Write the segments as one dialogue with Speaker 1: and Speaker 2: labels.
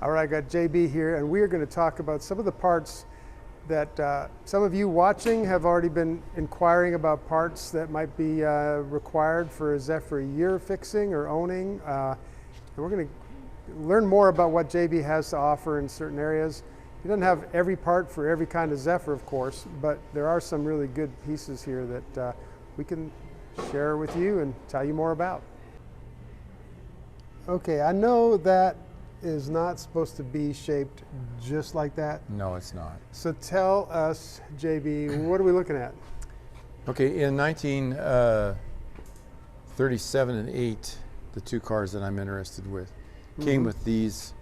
Speaker 1: All right, I got JB here, and we are going to talk about some of the parts that some of you watching have already been inquiring about, parts that might be required for a Zephyr year fixing or owning. And we're going to learn more about what JB has to offer in certain areas. He doesn't have every part for every kind of Zephyr, of course, but there are some really good pieces here that we can share with you and tell you more about. Okay, I know that is not supposed to be shaped just like that.
Speaker 2: No, it's not.
Speaker 1: So tell us, JB, what are we looking at?
Speaker 2: Okay, in 1937 and 8, the two cars that I'm interested with came with these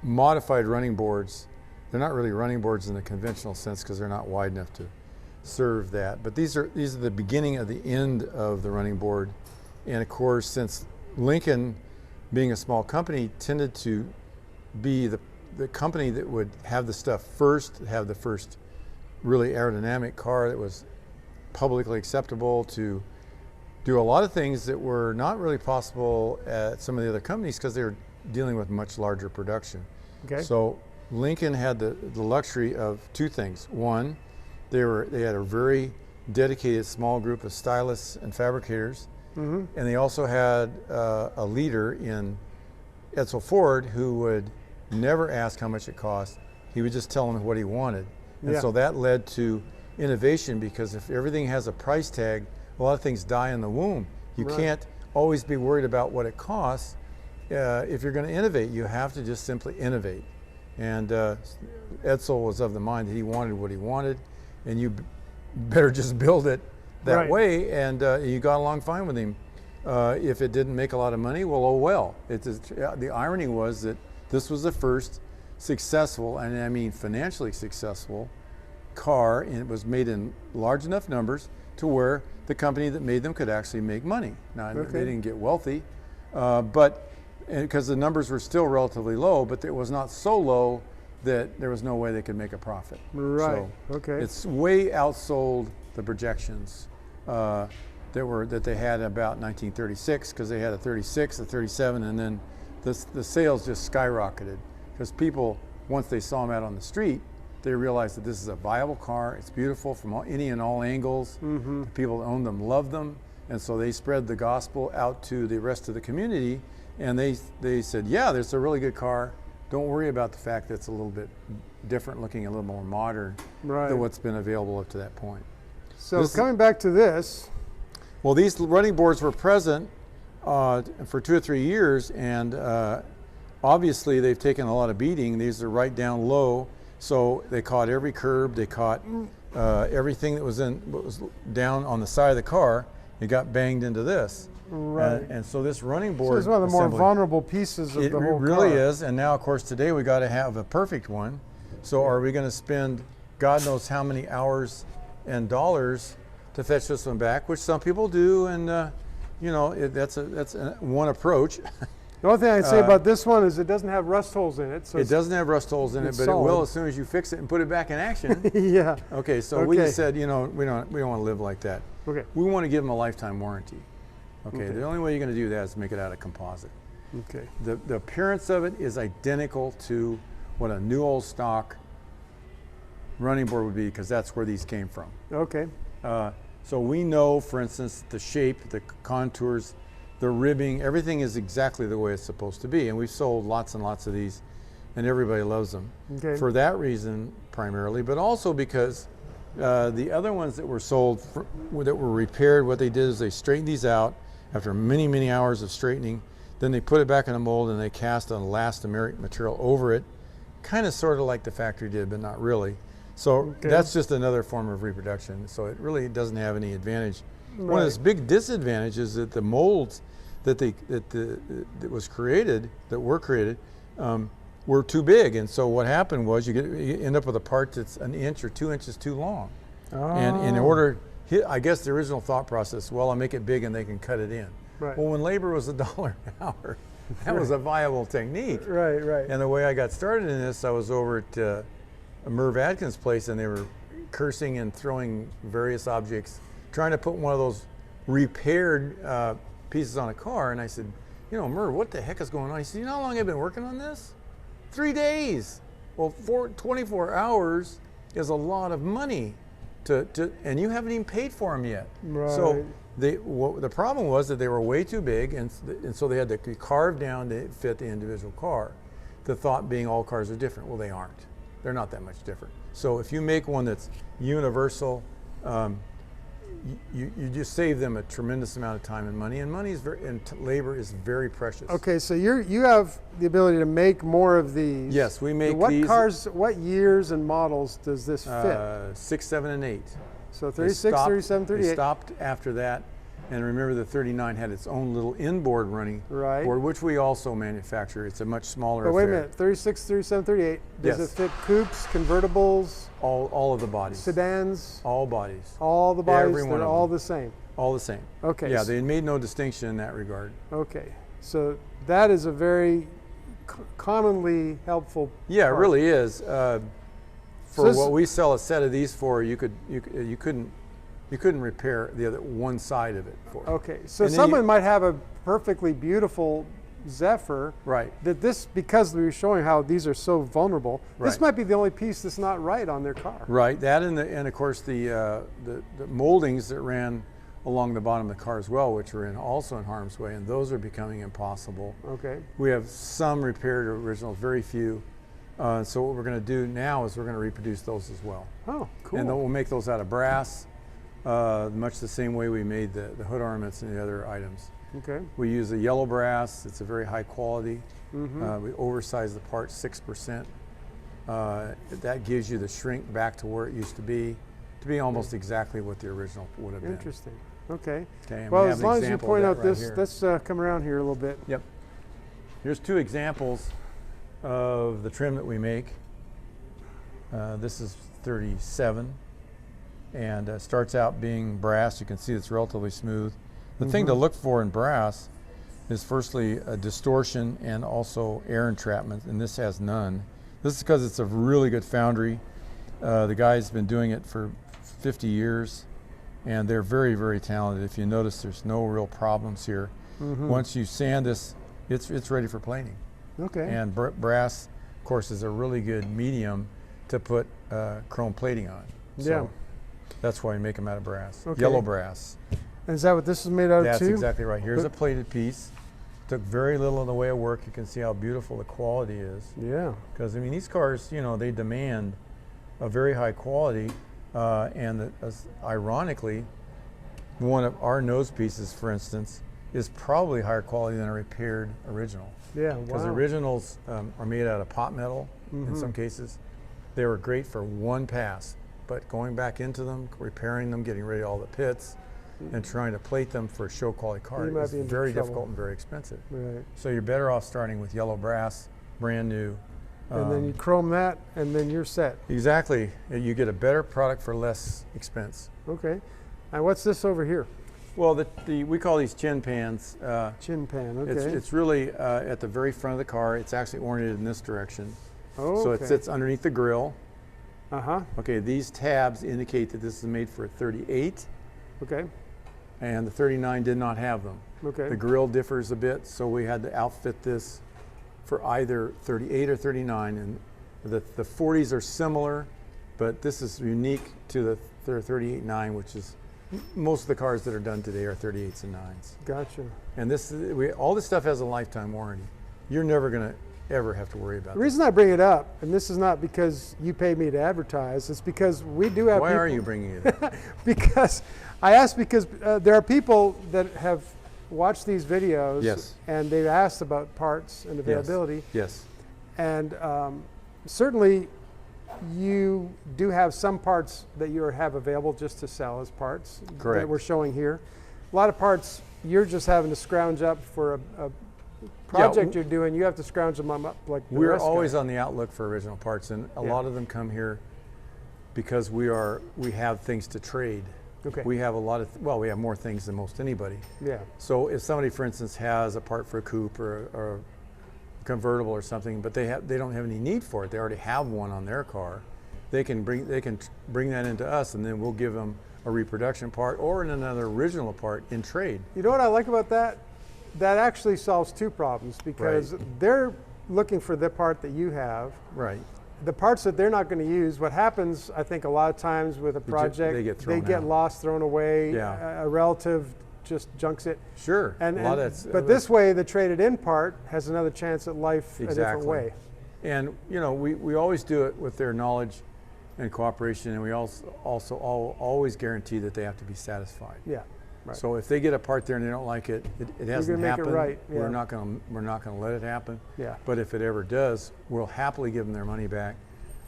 Speaker 2: modified running boards. They're not really running boards in the conventional sense because they're not wide enough to serve that. But these are the beginning of the end of the running board. And of course, since Lincoln, being a small company, tended to be the company that would have the stuff first, have the first really aerodynamic car that was publicly acceptable, to do a lot of things that were not really possible at some of the other companies because they were dealing with much larger production.
Speaker 1: Okay.
Speaker 2: So Lincoln had the luxury of two things. One, they had a very dedicated small group of stylists and fabricators. And they also had a leader in Edsel Ford who would never ask how much it cost. He would just tell them what he wanted. And so that led to innovation, because if everything has a price tag, a lot of things die in the womb. You can't always be worried about what it costs. If you're going to innovate, you have to just simply innovate. And Edsel was of the mind that he wanted what he wanted, and you better just build it that way, and you got along fine with him. If it didn't make a lot of money, well, oh well. The irony was that this was the first successful, and I mean financially successful, car, and it was made in large enough numbers to where the company that made them could actually make money. Now, they didn't get wealthy, but because the numbers were still relatively low, but it was not so low that there was no way they could make a profit. So it's way outsold the projections that they had about 1936, because they had a 36, a 37, and then the sales just skyrocketed because people, once they saw them out on the street, they realized that this is a viable car. It's beautiful from any and all angles. The people that own them love them, and so they spread the gospel out to the rest of the community, and they said, yeah, there's a really good car. Don't worry about the fact that it's a little bit different looking, a little more modern than what's been available up to that point.
Speaker 1: So coming back to this.
Speaker 2: Well, these running boards were present for 2 or 3 years, and obviously they've taken a lot of beating. These are right down low, so they caught every curb, they caught everything that was down on the side of the car. It got banged into this. And so this running board,
Speaker 1: so it's one of the more vulnerable pieces of the whole car.
Speaker 2: It really is, and now of course today we got to have a perfect one. So are we going to spend God knows how many hours and dollars to fetch this one back, which some people do, and you know, that's one approach.
Speaker 1: The only thing I'd say about this one is it doesn't have rust holes in it. So
Speaker 2: it doesn't have rust holes in it, but solid. It will as soon as you fix it and put it back in action. Okay, so we just said, you know, we don't want to live like that. We want to give them a lifetime warranty. The only way you're going to do that is make it out of composite. The appearance of it is identical to what a new old stock running board would be, because that's where these came from. So we know, for instance, the shape, the contours, the ribbing, everything is exactly the way it's supposed to be. And we've sold lots and lots of these, and everybody loves them. For that reason, primarily, but also because the other ones that were sold, that were repaired, what they did is they straightened these out after many, many hours of straightening. Then they put it back in a mold and they cast an elastomeric material over it, kind of sort of like the factory did, but not really. So that's just another form of reproduction. So it really doesn't have any advantage. One of its big disadvantages is that the molds that were created were too big, and so what happened was you end up with a part that's 1 inch or 2 inches too long. And in order, I guess the original thought process, well, I'll make it big and they can cut it in. Well, when labor was $1 an hour, that was a viable technique. And the way I got started in this, I was over at Merv Adkins' place, and they were cursing and throwing various objects, trying to put one of those repaired pieces on a car. And I said, you know, Merv, what the heck is going on? He said, you know how long I've been working on this? 3 days. Well, 24 hours is a lot of money and you haven't even paid for them yet.
Speaker 1: Right.
Speaker 2: So the problem was that they were way too big, and so they had to be carved down to fit the individual car. The thought being all cars are different. Well, they aren't. They're not that much different. So if you make one that's universal, you just save them a tremendous amount of time and money, and labor is very precious.
Speaker 1: Okay, so you have the ability to make more of these.
Speaker 2: Yes, we make
Speaker 1: what
Speaker 2: these.
Speaker 1: What years and models does this fit?
Speaker 2: 6, 7, and 8.
Speaker 1: So 36, 37, 38.
Speaker 2: They stopped after that, and remember the 39 had its own little inboard running
Speaker 1: Right.
Speaker 2: board, which we also manufacture. It's a much smaller
Speaker 1: But wait a
Speaker 2: affair.
Speaker 1: minute, 36, 37, 38. Does
Speaker 2: Yes.
Speaker 1: it fit coupes, convertibles,
Speaker 2: All of the bodies.
Speaker 1: sedans?
Speaker 2: All bodies.
Speaker 1: All the bodies,
Speaker 2: Every one
Speaker 1: they're
Speaker 2: of
Speaker 1: all
Speaker 2: them.
Speaker 1: the same.
Speaker 2: All the same.
Speaker 1: Okay.
Speaker 2: Yeah, they made no distinction in that regard.
Speaker 1: Okay, so that is a very commonly helpful
Speaker 2: Yeah, it
Speaker 1: part.
Speaker 2: really is. For
Speaker 1: this-
Speaker 2: what we sell a set of these for, you couldn't repair the other one side of it for.
Speaker 1: Okay, so
Speaker 2: And then
Speaker 1: someone might have a perfectly beautiful Zephyr
Speaker 2: Right.
Speaker 1: that because we were showing how these are so vulnerable, this
Speaker 2: Right.
Speaker 1: might be the only piece that's not right on their car.
Speaker 2: Right. That and of course the moldings that ran along the bottom of the car as well, which are also in harm's way, and those are becoming impossible.
Speaker 1: Okay.
Speaker 2: We have some repaired originals, very few. So what we're going to do now is we're going to reproduce those as well.
Speaker 1: Oh, cool.
Speaker 2: And then we'll make those out of brass, much the same way we made the hood ornaments and the other items.
Speaker 1: Okay.
Speaker 2: We use a yellow brass. It's a very high quality. We oversize the part 6%. That gives you the shrink back to where it used to be almost exactly what the original would have been.
Speaker 1: Interesting. Okay.
Speaker 2: Okay, and
Speaker 1: Well,
Speaker 2: we have
Speaker 1: as
Speaker 2: an
Speaker 1: long as you
Speaker 2: example of
Speaker 1: point
Speaker 2: that
Speaker 1: out
Speaker 2: right
Speaker 1: this,
Speaker 2: here.
Speaker 1: let's come around here a little bit.
Speaker 2: Yep. Here's 2 examples of the trim that we make. This is 37, and starts out being brass. You can see it's relatively smooth. The thing to look for in brass is firstly a distortion and also air entrapment, and this has none. This is because it's a really good foundry. The guy's been doing it for 50 years, and they're very, very talented. If you notice, there's no real problems here. Once you sand this, it's ready for planing.
Speaker 1: Okay.
Speaker 2: And brass, of course, is a really good medium to put chrome plating on. So
Speaker 1: Yeah.
Speaker 2: that's why we make them out of brass.
Speaker 1: Okay.
Speaker 2: Yellow brass.
Speaker 1: And is that what this is made out of
Speaker 2: That's
Speaker 1: too?
Speaker 2: exactly right. Here's a plated piece. Took very little in the way of work. You can see how beautiful the quality is.
Speaker 1: Yeah.
Speaker 2: Because I mean, these cars, they demand a very high quality, and ironically, one of our nose pieces, for instance, is probably higher quality than a repaired original.
Speaker 1: Yeah.
Speaker 2: Because
Speaker 1: Wow.
Speaker 2: originals are made out of pot metal in some cases. They were great for one pass, but going back into them, repairing them, getting rid of all the pits, and trying to plate them for a show quality car
Speaker 1: You might
Speaker 2: is
Speaker 1: be in
Speaker 2: very
Speaker 1: trouble.
Speaker 2: difficult and very expensive.
Speaker 1: Right.
Speaker 2: So you're better off starting with yellow brass, brand new.
Speaker 1: And then you chrome that, and then you're set.
Speaker 2: Exactly. You get a better product for less expense.
Speaker 1: Okay. And what's this over here?
Speaker 2: Well, we call these chin pans.
Speaker 1: Chin pan. Okay.
Speaker 2: It's really at the very front of the car. It's actually oriented in this direction.
Speaker 1: Oh,
Speaker 2: So
Speaker 1: okay.
Speaker 2: it sits underneath the grille.
Speaker 1: Uh-huh.
Speaker 2: Okay, these tabs indicate that this is made for a 38,
Speaker 1: Okay.
Speaker 2: and the 39 did not have them.
Speaker 1: Okay.
Speaker 2: The grille differs a bit, so we had to outfit this for either 38 or 39, and the 40s are similar, but this is unique to the 38.9, which is most of the cars that are done today are 38s and 9s.
Speaker 1: Gotcha.
Speaker 2: And all this stuff has a lifetime warranty. You're never going to ever have to worry about
Speaker 1: The
Speaker 2: this.
Speaker 1: reason I bring it up, and this is not because you pay me to advertise, it's because we do have
Speaker 2: Why
Speaker 1: people,
Speaker 2: are you bringing it up?
Speaker 1: because I asked because there are people that have watched these videos
Speaker 2: Yes.
Speaker 1: and they've asked about parts and availability.
Speaker 2: Yes.
Speaker 1: And certainly you do have some parts that you have available just to sell as parts that
Speaker 2: Correct.
Speaker 1: we're showing here. A lot of parts you're just having to scrounge up for a project you're doing. You have to scrounge them up like the
Speaker 2: We're
Speaker 1: rest
Speaker 2: always
Speaker 1: guys.
Speaker 2: on the outlook for original parts, and a
Speaker 1: Yeah.
Speaker 2: lot of them come here because we have things to trade.
Speaker 1: Okay.
Speaker 2: We have we have more things than most anybody.
Speaker 1: Yeah.
Speaker 2: So if somebody, for instance, has a part for a coupe or a convertible or something, but they don't have any need for it, they already have one on their car, they can bring that into us, and then we'll give them a reproduction part or another original part in trade.
Speaker 1: You know what I like about that? That actually solves two problems because
Speaker 2: Right.
Speaker 1: they're looking for the part that you have.
Speaker 2: Right.
Speaker 1: The parts that they're not going to use, what happens, I think, a lot of times with a project,
Speaker 2: they get
Speaker 1: lost, thrown away.
Speaker 2: Yeah.
Speaker 1: A relative just junks it.
Speaker 2: Sure.
Speaker 1: But this way, the traded-in part has another chance at life a different way.
Speaker 2: And you know, we always do it with their knowledge and cooperation, and we also always guarantee that they have to be satisfied.
Speaker 1: Yeah. Right.
Speaker 2: So if they get a part there and they don't like it, it hasn't happened.
Speaker 1: Right. Yeah.
Speaker 2: We're not going to let it happen.
Speaker 1: Yeah.
Speaker 2: But if it ever does, we'll happily give them their money back.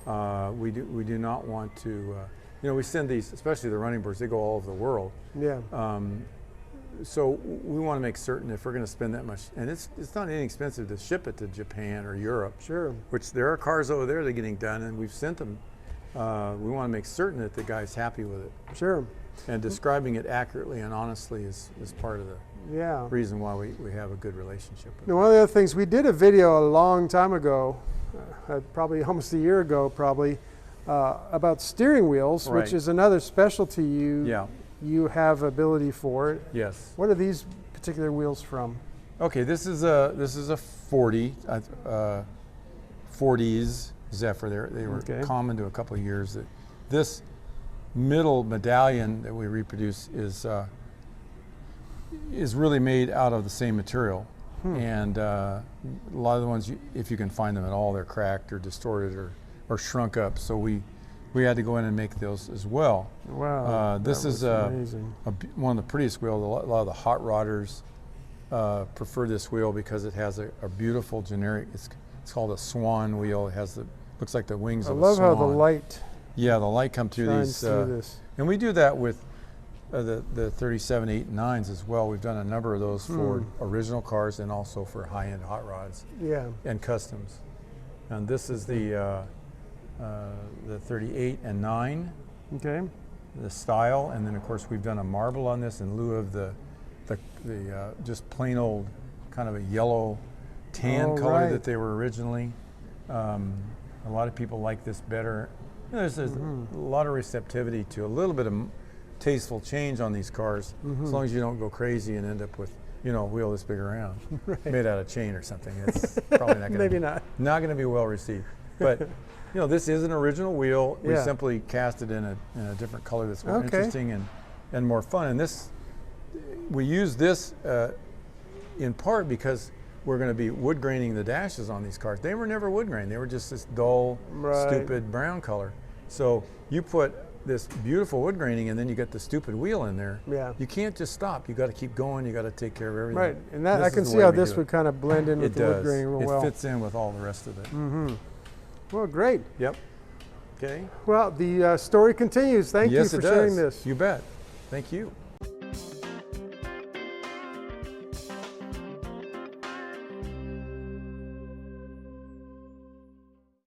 Speaker 2: We do not want to. You know, we send these, especially the running boards. They go all over the world.
Speaker 1: Yeah.
Speaker 2: So we want to make certain if we're going to spend that much, and it's not inexpensive to ship it to Japan or Europe.
Speaker 1: Sure.
Speaker 2: Which there are cars over there that are getting done, and we've sent them. We want to make certain that the guy's happy with it.
Speaker 1: Sure.
Speaker 2: And describing it accurately and honestly is part of the reason why we have a good relationship with
Speaker 1: Now, one of the other things, we did a video a long time ago, probably almost a year ago, about steering wheels,
Speaker 2: Right.
Speaker 1: which is another specialty you have ability for.
Speaker 2: Yes.
Speaker 1: What are these particular wheels from?
Speaker 2: Okay, this is a 40 40s Zephyr. They were common to a couple of years. This middle medallion that we reproduce is really made out of the same material, and a lot of the ones, if you can find them at all, they're cracked or distorted or shrunk up. So we had to go in and make those as well.
Speaker 1: Wow,
Speaker 2: this is one of the prettiest wheels. A lot of the hot rodders prefer this wheel because it has a beautiful generic. It's called a swan wheel. It has looks like the wings of a swan.
Speaker 1: I love how the light.
Speaker 2: Yeah, the light come through these, and we do that with the 37, 8, and 9s as well. We've done a number of those for original cars and also for high-end hot rods.
Speaker 1: Yeah.
Speaker 2: And customs. And this is the 38 and 9.
Speaker 1: Okay.
Speaker 2: The style, and then of course we've done a marble on this in lieu of the just plain old kind of a yellow tan color that they were originally. A lot of people like this better. You know, there's a lot of receptivity to a little bit of tasteful change on these cars, as long as you don't go crazy and end up with, you know, a wheel this big around, made out of chain or something. It's probably not going to not going to be well received. But you know, this is an original wheel. We simply cast it in a different color that's more interesting and more fun. And this, we use this in part because we're going to be wood graining the dashes on these cars. They were never wood grained. They were just this dull, stupid brown color. So you put this beautiful wood graining and then you get the stupid wheel in there. Yeah. You can't just stop. You got to keep going. You got to take care of everything.
Speaker 1: Right. And that I can see how this would kind of blend in with the wood graining real well.
Speaker 2: It fits in with all the rest of it.
Speaker 1: Well, great.
Speaker 2: Yep. Okay.
Speaker 1: Well, the story continues. Thank you for sharing this.
Speaker 2: You bet. Thank you.